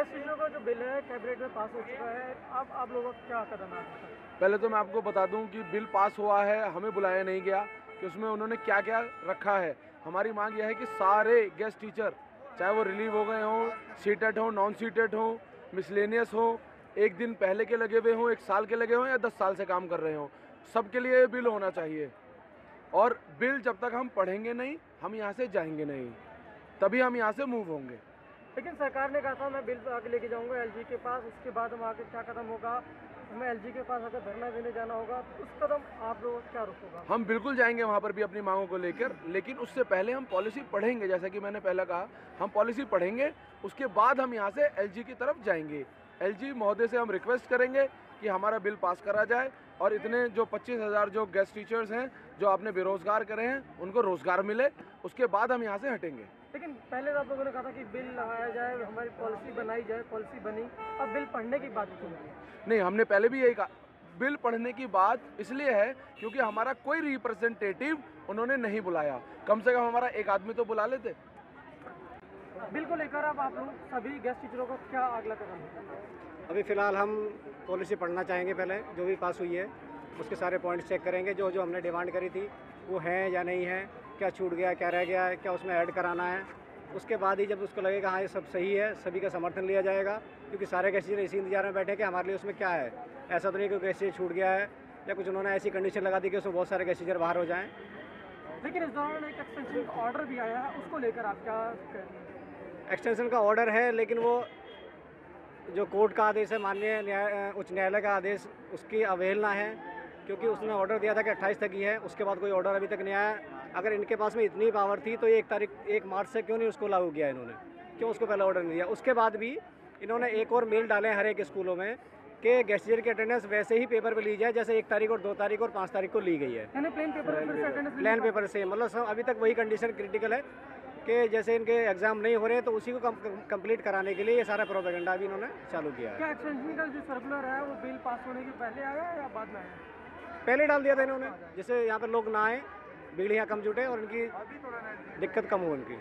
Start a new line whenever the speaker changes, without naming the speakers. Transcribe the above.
Guest टीचरों का जो बिल है कैबिनेट में पास हो चुका है, अब आप लोगों का क्या कदम है?
पहले तो मैं आपको बता दूं कि बिल पास हुआ है, हमें बुलाया नहीं गया कि उसमें उन्होंने क्या क्या रखा है। हमारी मांग यह है कि सारे गेस्ट टीचर, चाहे वो रिलीव हो गए हों, सीटेड हों, नॉन सीटेड हों, मिसलेनियस हों, एक दिन पहले के लगे हुए हों, 1 साल के लगे हों या 10 साल से काम कर रहे हों, सबके लिए बिल होना चाहिए। और बिल जब तक हम पढ़ेंगे नहीं, हम यहाँ से जाएंगे नहीं, तभी हम यहाँ से मूव होंगे।
लेकिन सरकार ने कहा था मैं बिल आगे लेके जाऊंगा एलजी के पास, उसके बाद हम आगे क्या कदम होगा, हमें एलजी के पास अगर धरना देने जाना होगा तो उस कदम आप लोगों का क्या रुख होगा?
हम बिल्कुल जाएंगे वहाँ पर भी अपनी मांगों को लेकर, लेकिन उससे पहले हम पॉलिसी पढ़ेंगे। जैसा कि मैंने पहले कहा, हम पॉलिसी पढ़ेंगे, उसके बाद हम यहाँ से एलजी की तरफ जाएंगे। एलजी महोदय से हम रिक्वेस्ट करेंगे कि हमारा बिल पास करा जाए और इतने जो 25,000 जो गेस्ट टीचर्स हैं जो आपने बेरोजगार करे हैं, उनको रोजगार मिले, उसके बाद हम यहाँ से हटेंगे।
लेकिन पहले तो आप लोगों ने कहा था कि बिल लगाया जाए, हमारी पॉलिसी बनाई जाए, पॉलिसी बनी, अब बिल पढ़ने की बात क्यों?
नहीं, हमने पहले भी यही कहा। बिल पढ़ने की बात इसलिए है क्योंकि हमारा कोई रिप्रेजेंटेटिव उन्होंने नहीं बुलाया। कम से कम हमारा एक आदमी तो बुला लेते।
बिल को लेकर अब आप लोग सभी गेस्ट टीचरों का क्या अगला कदम है?
अभी फ़िलहाल हम पॉलिसी पढ़ना चाहेंगे, पहले जो भी पास हुई है उसके सारे पॉइंट्स चेक करेंगे, जो जो हमने डिमांड करी थी वो हैं या नहीं है, क्या छूट गया, क्या रह गया है, क्या उसमें ऐड कराना है। उसके बाद ही जब उसको लगेगा हाँ ये सब सही है, सभी का समर्थन लिया जाएगा, क्योंकि सारे गेस्ट टीचर इसी इंतजार में बैठे कि हमारे लिए उसमें क्या है। ऐसा तो नहीं कि गेस्ट टीचर छूट गया है या कुछ उन्होंने ऐसी कंडीशन लगा दी कि उसमें बहुत सारे गेस्ट टीचर बाहर हो जाएँ।
लेकिन इस दौरान एक एक्सटेंशन का ऑर्डर भी आया है, उसको लेकर आप क्या कह रहे हैं?
एक्सटेंशन का ऑर्डर है, लेकिन वो जो कोर्ट का आदेश है, माननीय उच्च न्यायालय का आदेश, उसकी अवहेलना है, क्योंकि उसने ऑर्डर दिया था कि 28 तक ही है। उसके बाद कोई ऑर्डर अभी तक नहीं आया। अगर इनके पास में इतनी पावर थी तो ये 1 मार्च से क्यों नहीं उसको लागू किया इन्होंने, क्यों उसको पहले ऑर्डर नहीं दिया? उसके बाद भी इन्होंने एक और मेल डाले हर एक स्कूलों में कि गेस्ट टीचर की अटेंडेंस वैसे ही पेपर पर ली जाए जैसे 1 तारीख और 2 तारीख और 5 तारीख को ली गई है। प्लेन पेपर से, मतलब सब अभी तक वही कंडीशन क्रिटिकल है कि जैसे इनके एग्जाम नहीं हो रहे हैं तो उसी को कंप्लीट कराने के लिए ये सारा प्रोपेगेंडा भी इन्होंने चालू किया है।
क्या एक्सटेंशन का जो सर्कुलर है वो बिल पास होने के पहले आया या बाद में आया?
पहले डाल दिया था इन्होंने, जिससे यहाँ पर लोग ना आए, भीड़ यहाँ कम जुटे और इनकी दिक्कत कम हो उनकी।